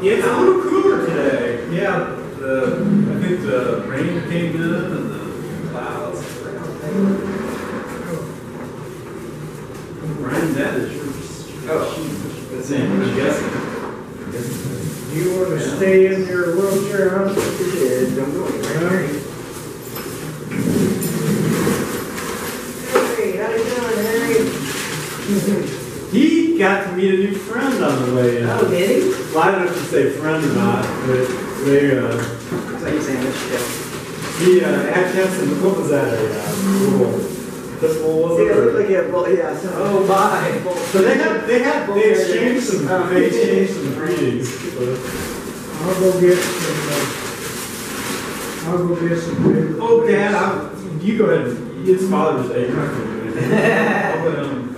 Yeah, it's a little cooler today. Yeah, I think the rain came in and the clouds. Ryan, that is yours. Oh, that's it. I'm guessing. You want to stay in your wheelchair, huh? Don't go anywhere. Hey, how you doing, Harry? He got to meet a new friend on the way in. Oh, did he? Well, I don't know if you say friend or not, but they, It's like you're saying this show. he actually had some, what was that, a little pistol, was See, it? it looked like a bull, yeah. So, Oh my! So they exchanged some greetings. I'll go get some paper. Oh, Dad, you go ahead. It's Father's Day. You're not going to do anything.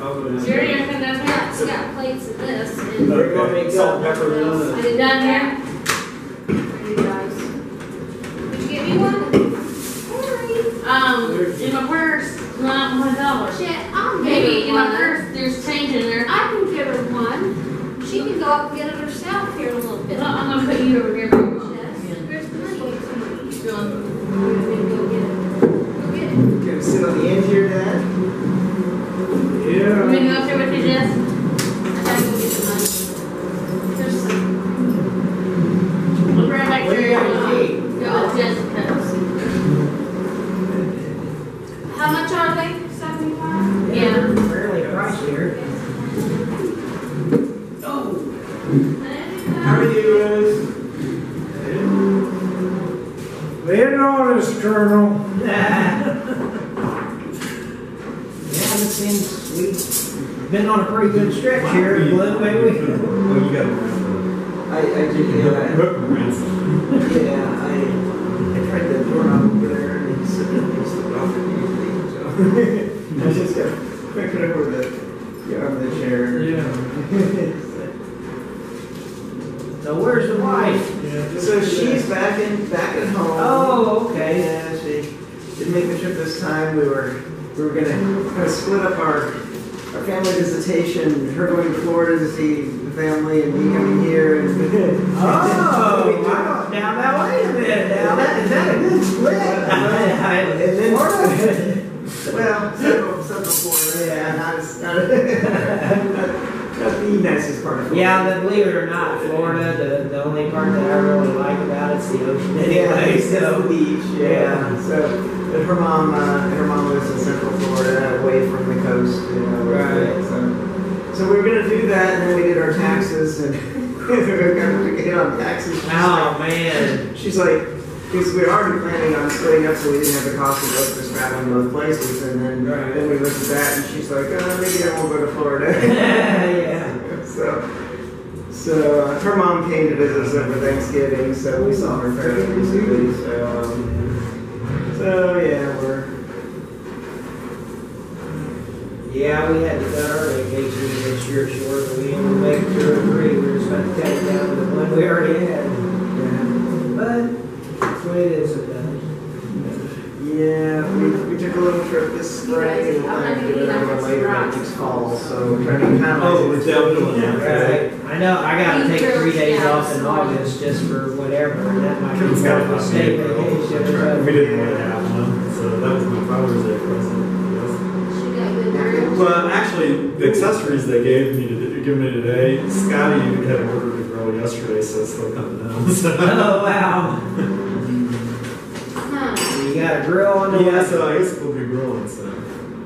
I'll go down. Jerry, I come down here. It's got plates of this. And Okay. Salt, pepper, I did down here. For you guys. Did you get me one? In my purse, not $1. Shit, I'll get Maybe her in my one. purse, there's change in there. I can get her one. She can go up and get it herself here in a little bit. I'm gonna put you over here. Yes. Where's the money? Going. Go get it. Go get it. Gonna sit on the end here, Dad? Yeah. You want to go up there with you, Jess? I gotta go get the money. There's some. Look right back What do you there. got to eat? Go with Jessica's. How much are they? 75? Yeah. Fairly pricey here. Oh. How are you, Rose? Later on, this Colonel. Yeah, it seems we've been on a pretty good stretch here in Blue, maybe. Oh, you got a I did, yeah, I tried the doorknob over there and he slipped off it usually, so. I just got picking over the arm of the chair. Yeah. So where's the wife? Yeah. So she's back at home. Oh, okay. Yeah, she didn't make the trip this time. We were gonna kind of split up our family visitation. Her going to Florida to see the family, and me coming here. And wow, down that way a bit. Now is that a good split? And then well, several Florida. Yeah, not the nicest part of Florida. Yeah, but believe it or not, Florida, the only part that I really like about it's the ocean anyway. It's the beach, yeah. So but her mom lives in Central Florida, away from the coast, you know. Right. So we were gonna do that, and then we did our taxes, and we were gonna get on taxes. Oh man. She's like, because we were already planning on splitting up, so we didn't have the cost of both just traveling both places, and then we looked at that, and she's like, maybe I won't go to Florida. Yeah. So her mom came to visit us over Thanksgiving, so we saw her fairly recently. So yeah, Yeah, we had to cut our vacation this year short, but we didn't make 2 or 3. We were just about to cut it down to the one we already had. yeah. But that's what it is sometimes. Yeah, we took a little trip this spring, and we'll have to do another one later next fall. So we're trying to kind of it's downhill. Right. I know I gotta take 3 days off in August just for whatever, and that might be It's kind got of a state vacation. We didn't really have one, so that was my Father's Day present. She got good girls. Well, actually, the accessories they gave me today, Scotty had ordered a grill yesterday, so it's still coming out. Oh wow! Huh. You got a grill on the Yeah, way? so I guess we'll be grilling, so.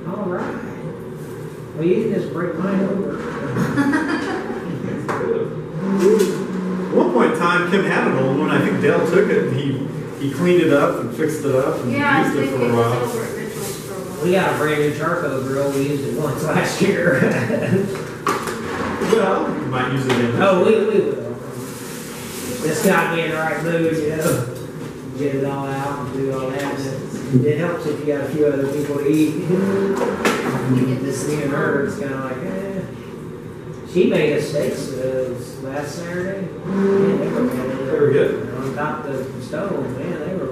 All right. Well, you can just bring mine over. At one point in time, Kim had an old one. I think Dale took it and he cleaned it up and fixed it up and Yeah, I used think it it for a was while. over at Mitchell's for a while. We got a brand new charcoal grill. We used it once last year. Well, you might use it again. Oh, we will. Just got me in the right mood, you know. Get it all out and do all that. And it helps if you got a few other people to eat. You get this thing and her, it's kind of like, She made us steaks last Saturday. Man, they were good. They were good. On top of the stove, man, they were,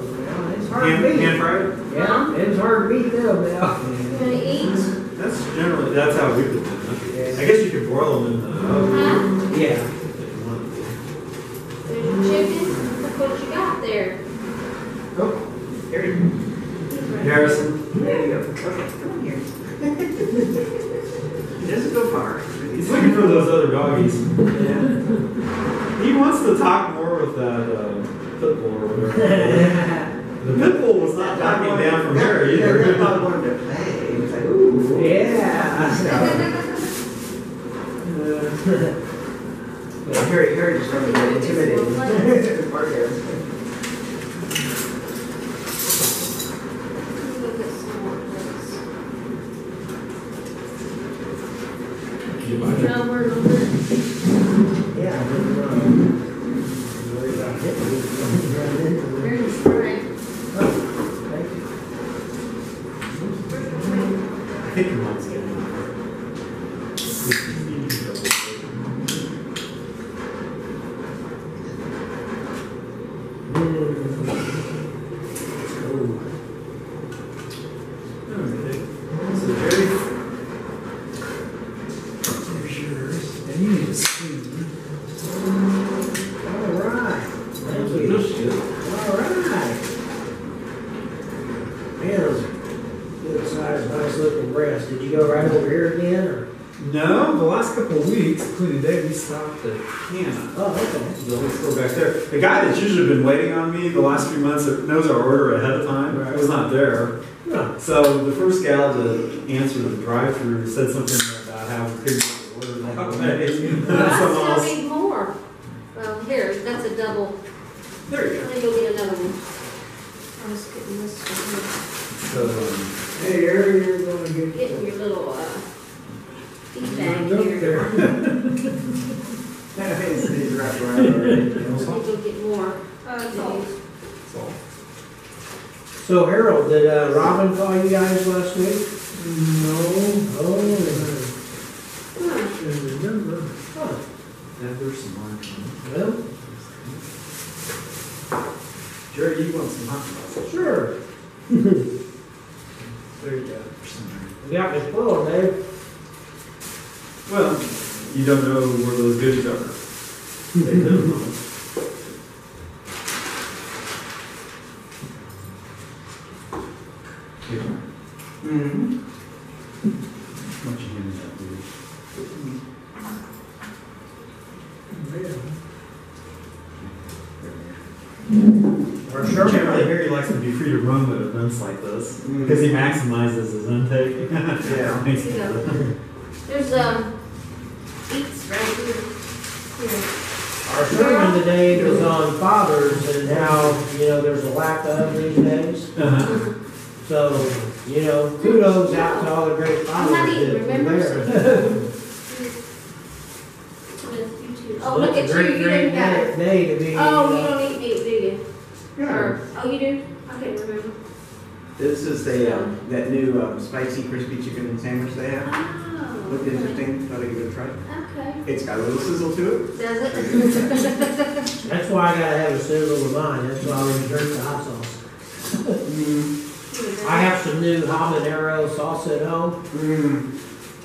it's hard to beat. Hand fried? Yeah, it was hard to beat them now. You wanna eat? That's how we would do it. I guess you could broil them in the oven. Huh? Yeah. if you wanted to. There's your chicken. Look what you got there. Oh, here you go. Harrison. There you go. Okay, come on here. He doesn't go far. He's looking for those other doggies. Yeah. He wants to talk more with that pit bull or whatever. The pit bull was not backing down from here Yeah, either. that dog wanted to play. He was like, ooh. Yeah. Harry just wanted to get intimidated. Poor Harrison. Look at some more plates. Yeah. Number, number. Yeah, I didn't worry about hitting it. Here's the spray. Oh, thank you. I think your mom's getting it. So Jerry, there's yours, and you need to spoon. All right. Thank No you. shit. All right. Man, those good sized, nice looking breasts. Did you go right over here again, or? No, the last couple of weeks, including today, we stopped at Hannah. Oh, okay. So let's go back there. The guy that's usually been waiting on me the last few months that knows our order ahead of time was not there. Oh, So the first gal to answer the drive-through said something about how we couldn't get the order. Like, okay. I Someone still else. need more. Well, here, that's a double. There you Let me go get another one. I was getting this one go. So, hey, Harry, you're going to here. get. Getting your little, feed bag Look here. there. He's wrapped around already. Let me go get more. so. So Harold, did Robin call you guys last week? No. Oh. Huh. Remember. Huh. Yeah, there's some more. Well, Jerry, you want some hot sauce? sure. There you go. You got me full, Dave. Well, you don't know where those goodies are. They don't know. Mm-hmm. Why don't you hand me that, please? Our Generally, Sherman. Harry likes to be free to roam at events like this because he maximizes his intake. Yeah. Thanks, Yeah. Heather. There's, eats right here. Here. Our sermon today was on fathers and how, there's a lack of these days. Uh-huh. So, kudos out to all the great I'm fathers. not eating, that were remember? there. You too. Oh, look at It's a you, great, you great didn't got it. day to be. Oh, you don't eat meat, do you? Yeah. Or, oh, you do? I can't remember. This is that new spicy crispy chicken sandwich they have. Oh. Looked interesting. Thought I'd give it a try. Okay. It's got a little sizzle to it. Does it? That's why I gotta have a sizzle with mine. That's why I always drink the hot sauce. I have some new habanero salsa at home.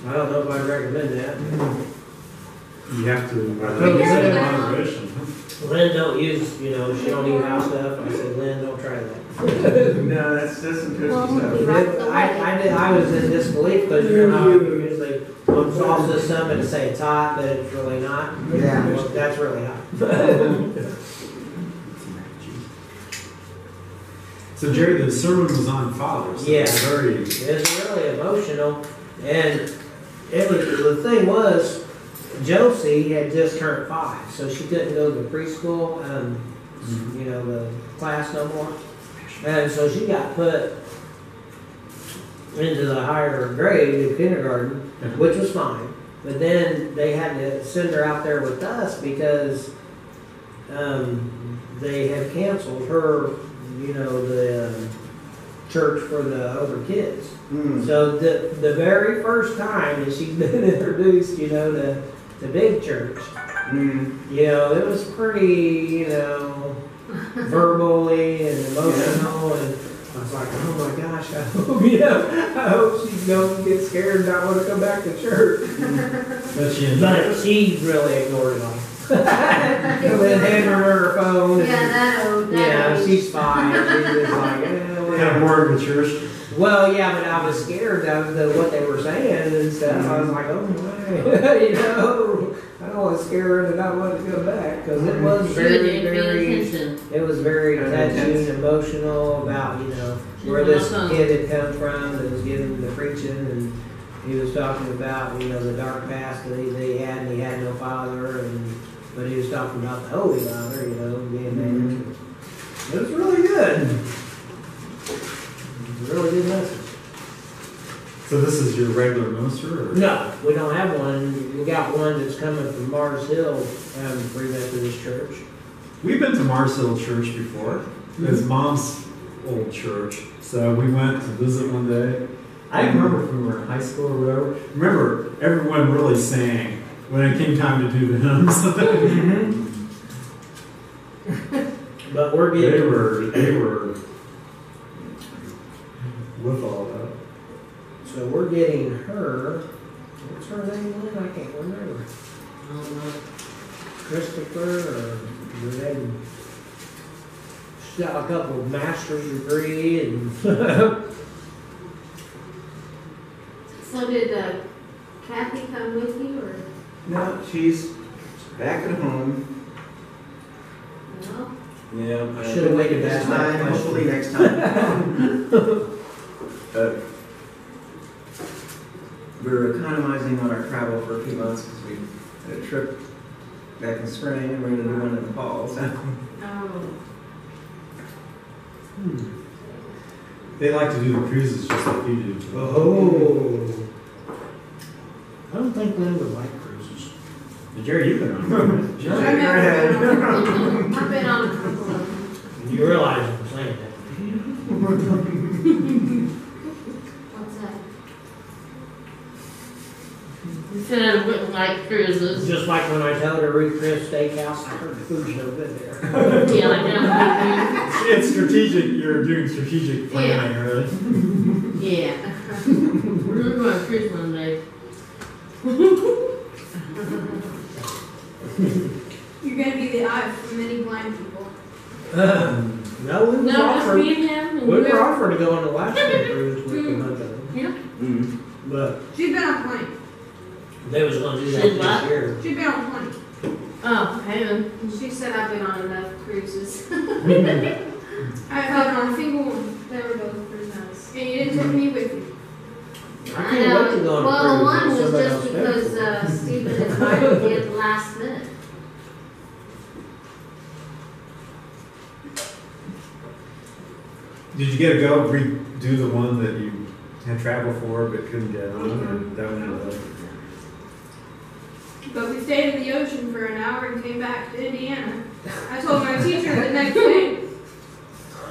I don't know if I'd recommend that. You have to Yeah. use it in moderation. Lynn don't use, she don't eat house stuff. I said, Lynn, don't try that. No, that's some good Well, stuff. we rocked the I was in disbelief because you usually on salsa something to say it's hot, but it's really not. Yeah. Well, that's really hot. So Jerry, the sermon was on fathers. So Yeah. it's very. It's really emotional, and the thing was, Josie had just turned 5, so she couldn't go to the preschool, the class no more, and so she got put into the higher grade in kindergarten, which was fine. But then they had to send her out there with us because they had canceled her, the church for the older kids. So the very first time that she's been introduced, to big church, it was pretty, verbally and emotional, and I was like, oh my gosh, I hope, you know, I hope she don't get scared and not want to come back to church. But she really ignored it all. And then handed her her phone. Yeah, that old. Yeah, she's fine. She's just like, Kind of whatever. more of a church. Well, yeah, but I was scared of what they were saying and stuff. I was like, oh my, you know, I don't want to scare her into not wanting to come back, because it was very, it was very touching, emotional about, you know, where this kid had come from that was getting the preaching, and he was talking about, you know, the dark past that he had, and he had no father, but he was talking about the Holy Father, you know, being there. It was really good. Really good message. So this is your regular minister? Or? No, we don't have one. We got one that's coming from Mars Hill, Free Methodist Church. We've been to Mars Hill Church before. It's Mom's old church. So we went to visit one day. I remember when we were in high school or whatever. Remember, everyone really sang when it came time to do the hymns. But we're getting... They were with all that. So we're getting her... What's her name? I can't remember. Christopher or... She's got a couple of master's degree and... So did Kathy come with you, or? No, she's back at home. No? Yeah. I should have waited next that time. time. Hopefully next time. We were economizing on our travel for a few months because we had a trip back in spring and we're going to do one in the fall. So. Oh. They like to do the cruises just like you do. Oh. I don't think Glenn would like cruises. Jerry, you've been on them. Shake your head. I've been on a couple of them. You realize I'm saying that. What's that? You said I wouldn't like cruises. Just like when I told her Ruth Chris Steakhouse, I heard the food's no good there. Yeah, I know. It's strategic. You're doing strategic planning, really. Yeah. We're going to cruise one day. You're gonna be the eye for many blind people. No, we were No, just offered. me and him. And We were offered to go on the last cruise with a bunch of them, Yeah. but She's been on plenty. they was going to do that Did what? this year. She's been on plenty. Oh, heaven. She said I've been on enough cruises. I've been on a single one. They were both pretty nice. and you didn't take me with you. I can't wait to go on a Well, cruise. one with was somebody just else because Stephen invited me at the last minute. Did you get to go redo the one that you had traveled for but couldn't get on? Or that one? But we stayed in the ocean for an hour and came back to Indiana. I told my teacher the next day.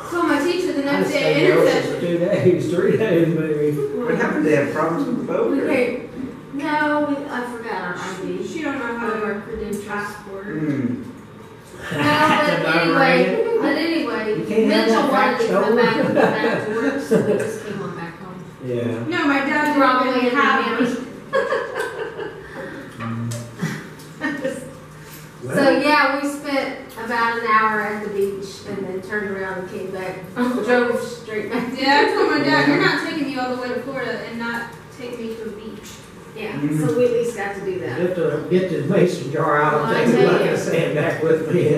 Told my teacher the I next stayed day in at the ocean for intercession. 2 days, 3 days maybe. What happened? They have problems with the boat? We or- came. No, I forgot our ID. She don't know how Or to our work credentials. passport. Hmm. No, but anyway, You can't have Mitchell that wanted to fact come back and stolen. go back to work, so we just came on back home. Yeah. No, my dad Probably didn't in even have Miami. one. So yeah, we spent about an hour at the beach and then turned around and came back, drove straight back. Yeah, I told my dad, you're not taking me all the way to Florida and not taking me to a beach. Yeah, so we at least got to do that. Get the mason jar out Well, I and take tell it like you. a sand back with me.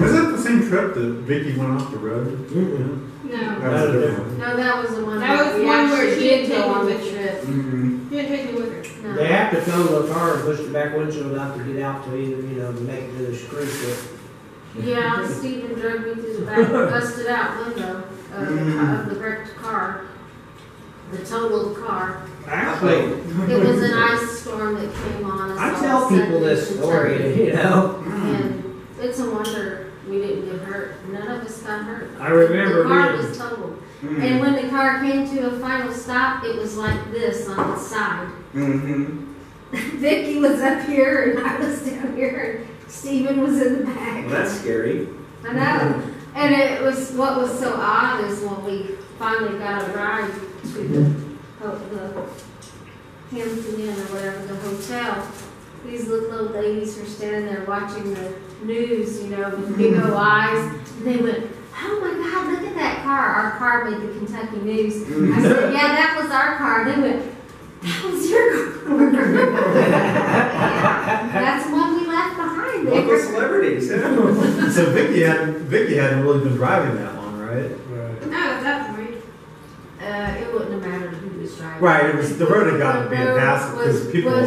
Was that the same trip that Vicky went off the road? No. That was a different one. No, that was the one That was we one where actually she did didn't go on the take me trip. Mm-hmm. You didn't take me with her. No. They have to tow the car and push the back windshield out to get out to either, you know, to make it to the cruise ship. Yeah, Stephen drove me through the back, busted out window of the wrecked car, the totaled car. Actually, It was an ice storm that came on us. I all tell of a sudden people this in story, Kentucky. you know. And it's a wonder we didn't get hurt. None of us got hurt. I remember The car being- was totaled. Mm-hmm. And when the car came to a final stop, it was like this on its side. Mm-hmm. Vicky was up here and I was down here and Stephen was in the back. Well, that's scary. I know. And it was, what was so odd is when we finally got a ride to the Hampton Inn or whatever, the hotel, these little old ladies were standing there watching the news, you know, with big old eyes. And they went, oh my God, look at that car. Our car made the Kentucky news. I said, yeah, that was our car. They went, that was your car. That's the one we left behind there. Local celebrities. So Vicky hadn't really been driving that long, right? No, at that point. It wouldn't have mattered who was driving. Right, it was, the road had gotten to be a There hassle because people were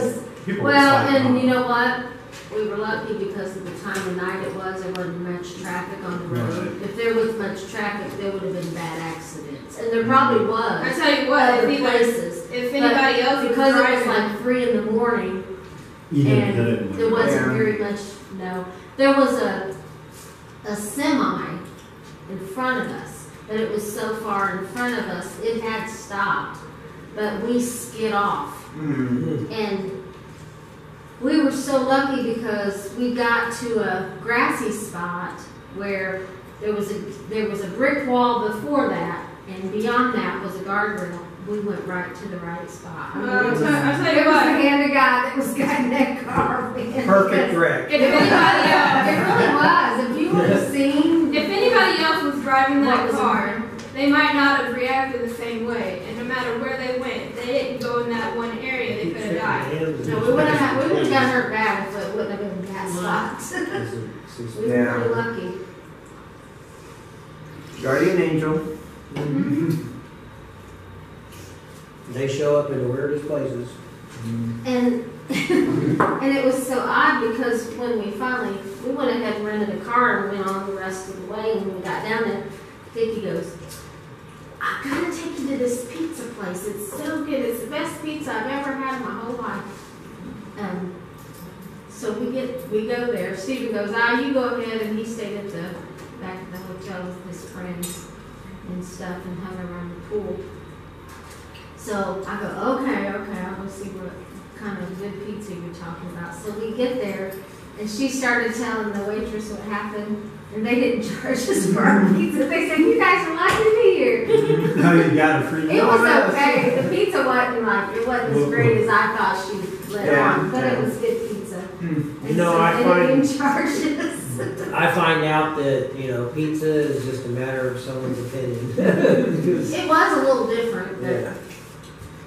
Well, sliding and on. you know what? We were lucky because of the time of night it was, there wasn't much traffic on the road. Right. If there was much traffic, there would have been bad accidents. And there probably I was. tell you what, Other if places. anybody else was Because it was driving, like 3 in the morning, You didn't and hit it. there wasn't Yeah. very much, no. There was a semi in front of us, but it was so far in front of us, it had stopped. But we skid off. And we were so lucky because we got to a grassy spot where there was a brick wall before that, and beyond that was a guardrail. We went right to the right spot. I mean, I'll it was, tell it you was the what, hand of God that was guiding that car. Man. Perfect wreck. if anybody It really was. If you would have seen If anybody else was driving what that was car, they might not have reacted the same way. And no matter where they went, if they didn't go in that one area, they could have died. no, we would have got hurt bad if it wouldn't have been that spot. We were Yeah. pretty lucky. Guardian angel. They show up in the weirdest places. And and it was so odd because when we went ahead and rented a car and went on the rest of the way, and when we got down there, Vicky goes, I gotta take you to this pizza place. It's so good. It's the best pizza I've ever had in my whole life. So we go there. Stephen goes, you go ahead, and he stayed at the back of the hotel with his friends and stuff and hung around the pool. So I go, okay, I'll go see what kind of good pizza you're talking about. So we get there, and she started telling the waitress what happened, and they didn't charge us for our pizza. They said, you guys are lucky to be here. No, you got a free It was okay. The pizza wasn't as great as I thought she let on, but it was good pizza. You know, and I they find didn't charge us. I find out that, you know, pizza is just a matter of someone's opinion. It was a little different, but Yeah.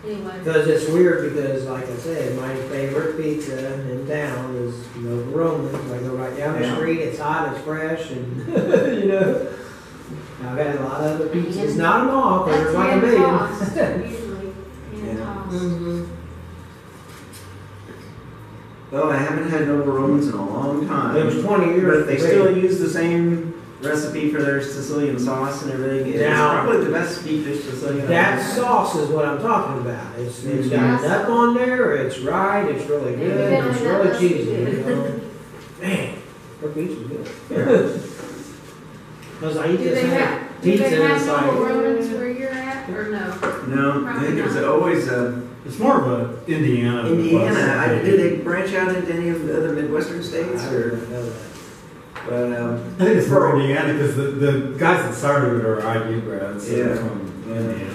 anyway. Because it's weird because, like I said, my favorite pizza in town is Nova Roman's. I go right down the Yeah. street, it's hot, it's fresh, and, you know. I've had a lot of other pizzas, not them all, because That's there's like a hand million. tossed, usually. Hand Yeah. tossed. Well, I haven't had Nova Romans in a long time. It was 20 years. But they still use the same recipe for their Sicilian sauce and everything. It's Now- probably the best deep dish Sicilian. That I've had. sauce is what I'm talking about. It's got Yeah. duck on there, it's right, it's really Maybe good, that it's was really that cheesy. recipe. You know? Man, her pizza's good. Because I eat Do this they have pizza and it's Nova like, Romans where you're at, or no? No, I think there's always It's more of a Indiana. than it was Indiana. Kentucky. Did they branch out into any of the other Midwestern states? I Or, don't know that. but I think it's more Indiana because the guys that started it are IU grads. So Yeah. they're from Indiana.